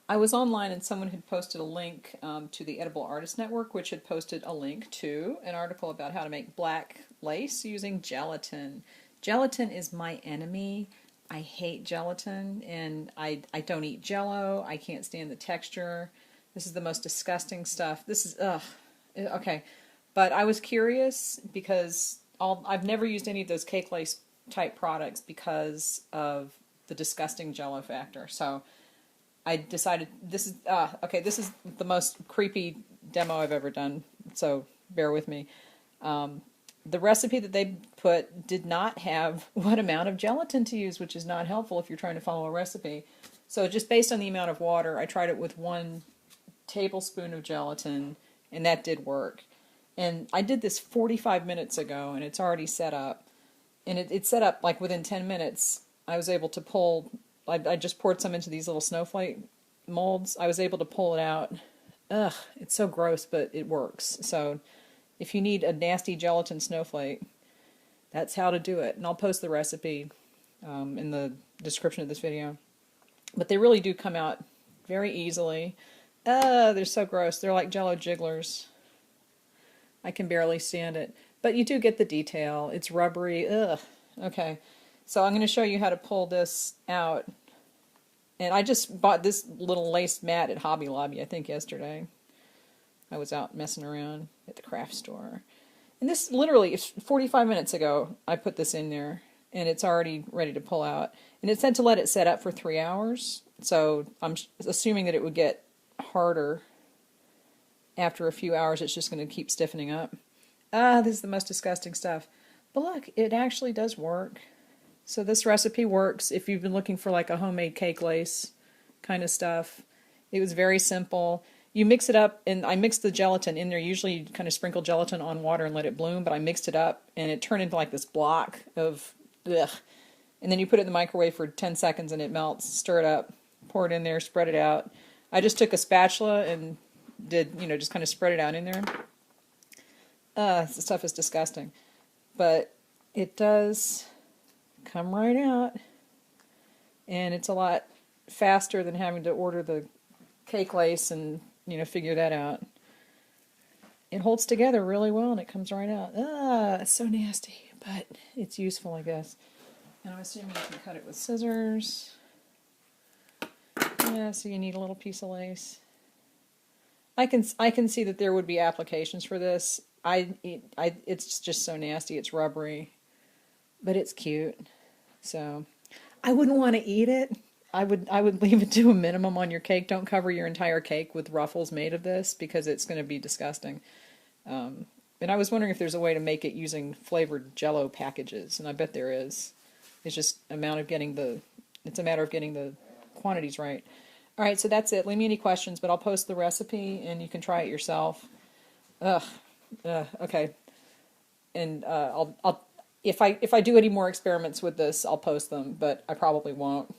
I was online and someone had posted a link to the Edible Artist Network, which had posted a link to an article about how to make black lace using gelatin. Gelatin is my enemy. I hate gelatin, and I don't eat Jello. I can't stand the texture. This is the most disgusting stuff. This is, ugh. Okay. But I was curious because I've never used any of those cake lace type products because of the disgusting Jello factor. So I decided this is okay. This is the most creepy demo I've ever done, so bear with me. The recipe that they put did not have what amount of gelatin to use, which is not helpful if you're trying to follow a recipe. So just based on the amount of water, I tried it with 1 tablespoon of gelatin, and that did work. And I did this 45 minutes ago, and it's already set up. And it's set up like within 10 minutes. I was able to pull. I just poured some into these little snowflake molds. I was able to pull it out. Ugh, it's so gross, but it works. So if you need a nasty gelatin snowflake, that's how to do it. And I'll post the recipe in the description of this video. But they really do come out very easily. They're so gross. They're like Jello jigglers. I can barely stand it. But you do get the detail. It's rubbery. Ugh. Okay. So I'm going to show you how to pull this out. And I just bought this little lace mat at Hobby Lobby, I think yesterday. I was out messing around at the craft store. And this literally, 45 minutes ago, I put this in there. And it's already ready to pull out. And it said to let it set up for 3 hours. So I'm assuming that it would get harder. After a few hours, it's just going to keep stiffening up. This is the most disgusting stuff. But look, it actually does work. So this recipe works if you've been looking for like a homemade cake lace kind of stuff. It was very simple. You mix it up, and I mixed the gelatin in there. Usually you kind of sprinkle gelatin on water and let it bloom, but I mixed it up, and it turned into like this block of ugh. And then you put it in the microwave for 10 seconds, and it melts. Stir it up, pour it in there, spread it out. I just took a spatula and did, just kind of spread it out in there. This stuff is disgusting. But it does come right out, and it's a lot faster than having to order the cake lace and figure that out. It holds together really well, and it comes right out. It's so nasty, but it's useful, I guess. And I'm assuming you can cut it with scissors. Yeah, so you need a little piece of lace. I can see that there would be applications for this. It's just so nasty. It's rubbery, but it's cute. So I wouldn't want to eat it. I would leave it to a minimum on your cake. Don't cover your entire cake with ruffles made of this because it's going to be disgusting. And I was wondering if there's a way to make it using flavored Jello packages, and I bet there is. It's just it's a matter of getting the quantities right. All right, so that's it. Leave me any questions, but I'll post the recipe and you can try it yourself. Okay. And if I do any more experiments with this, I'll post them, but I probably won't.